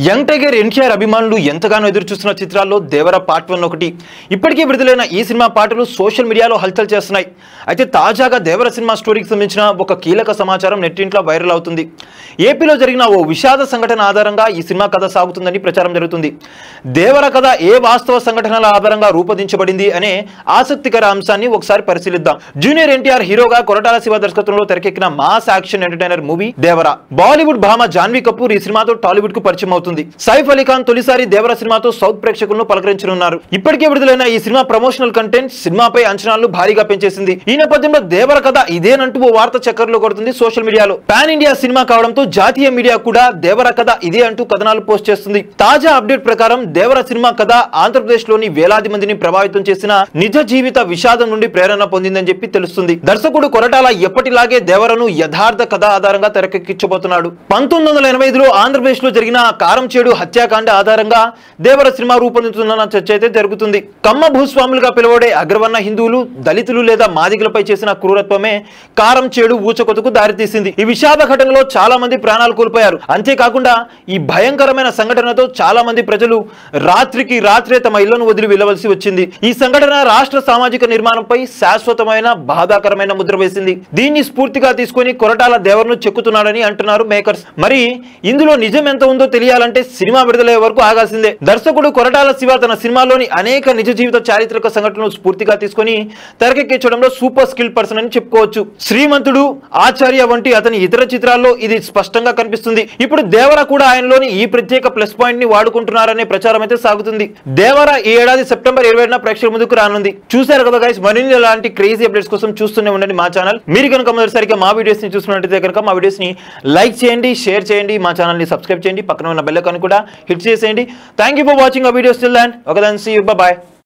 Young tiger NTR అభిమానులు ఎంతగానో ఎదురు చూస్తున్న చిత్రాల్లో దేవర పార్ట్ 1 ఒకటి. ఇప్పటికే విడుదలైన ఈ సినిమా పాటలు సోషల్ మీడియాలో హల్చల్ చేస్తున్నాయి. అయితే తాజాగా దేవర సినిమా స్టోరీకి సంబంధించిన ఒక కీలక సమాచారం నెట్టింట్లో వైరల్ అవుతుంది. ఏపీలో జరిగిన ఓ విషాద సంఘటన ఆధారంగా ఈ సినిమా కథ సాగుతుందని ప్రచారం జరుగుతుంది. దేవర కథ ఏ వాస్తవ సంఘటనల ఆధారంగా రూపొందించబడింది అనే ఆసక్తికర అంశాన్ని ఒకసారి పరిశీలిద్దాం. జూనియర్ ఎన్టీఆర్ హీరోగా కొరటాల శివ దర్శకత్వంలో తెరకెక్కిన మాస్ యాక్షన్ ఎంటర్టైనర్ మూవీ దేవర. బాలీవుడ్ భామ జాన్వీ కపూర్ ఈ సినిమాతో టాలీవుడ్ కు పరిచయం అవుతుంది. సైఫ్ అలీ ఖాన్ తొలిసారి దేవర సినిమాతో సౌత్ ప్రేక్షకులను పలకరించనున్నారు. ఇప్పటికే విడుదలైన ఈ సినిమా ప్రమోషనల్ కంటెంట్ సినిమాపై అంచనాలను భారీగా పెంచేసింది. ఈ నేపథ్యంలో దేవర కథ ఇదేనంటూ ఓ వార్త చక్కర్లు కొడుతుంది సోషల్ మీడియాలో. పాన్ ఇండియా సినిమా కావడంతో జాతీయ మీడియా కూడా దేవర కథ ఇదే అంటూ కథనాలు పోస్ట్ చేస్తుంది. తాజా అప్డేట్ ప్రకారం దేవర సినిమా కథ ఆంధ్రప్రదేశ్ లోని వేలాది మందిని ప్రభావితం చేసిన నిజ జీవిత విషాదం నుండి ప్రేరణ పొందిందని చెప్పి తెలుస్తుంది. దర్శకుడు కొరటాల ఎప్పటిలాగే దేవరను యథార్థ కథ ఆధారంగా తెరకెక్కించబోతున్నాడు. 1985లో ఆంధ్రప్రదేశ్ లో జరిగిన కారంచేడు హత్యాకాండ ఆధారంగా దేవర సినిమా రూపొందుతున్న చర్చ అయితే జరుగుతుంది. కమ్మ భూస్వాములుగా పిలువడే అగ్రవర్ణ హిందువులు, దళితులు లేదా మాదిగలపై చేసిన క్రూరత్వమే కారంచేడు ఊచకొతకు దారితీసింది. ఈ విషాద ఘటనలో చాలా మంది ప్రాణాలు కోల్పోయారు. అంతేకాకుండా ఈ భయంకరమైన సంఘటనతో చాలా మంది ప్రజలు రాత్రికి రాత్రే తమ ఇళ్లను వదిలి వెళ్ళవలసి వచ్చింది. ఈ సంఘటన రాష్ట్ర సామాజిక నిర్మాణంపై శాశ్వతమైన బాధాకరమైన ముద్ర వేసింది. దీన్ని స్ఫూర్తిగా తీసుకొని కొరటాల దేవరను చెక్కుతున్నాడని అంటున్నారు మేకర్స్. మరి ఇందులో నిజం ఎంత ఉందో తెలియాలంటే సినిమా విడుదలయ్యే వరకు ఆగాల్సిందే. దర్శకుడు కొరటాల శివ తన సినిమాలోని అనేక నిజ జీవిత చారిత్రక సంఘటనలు స్ఫూర్తిగా తీసుకొని తెరకెక్కించడంలో సూపర్ స్కిల్ పర్సన్ అని చెప్పుకోవచ్చు. శ్రీమంతుడు, ఆచార్య వంటి అతని ఇతర చిత్రాల్లో ఇది స్పష్టంగా కనిపిస్తుంది. ఇప్పుడు దేవర కూడా ఆయనలోని ఈ ప్రత్యేక ప్లస్ పాయింట్ ని వాడుకుంటున్నారనే ప్రచారం అయితే సాగుతుంది. దేవర ఈ ఏడాది సెప్టెంబర్ 27న ప్రేక్షకుల ముందుకు రానుంది. చూశారు కదా గైస్, మరిన్ని ఇలాంటి క్రేజీ అప్డేట్స్ కోసం చూస్తూనే ఉండండి మా ఛానల్. మీరు కనుక మొదటిసారిగా మా వీడియోస్ ని చూస్తున్నట్లయితే కనుక మా వీడియోస్ ని లైక్ చేయండి, షేర్ చేయండి, మా ఛానల్ ని సబ్స్క్రైబ్ చేయండి, పక్కన ఉన్న బెల్ ఐకాన్ కూడా హిట్ చేసేయండి. Thank you for watching our videos. Till then, okay then, see you, bye by.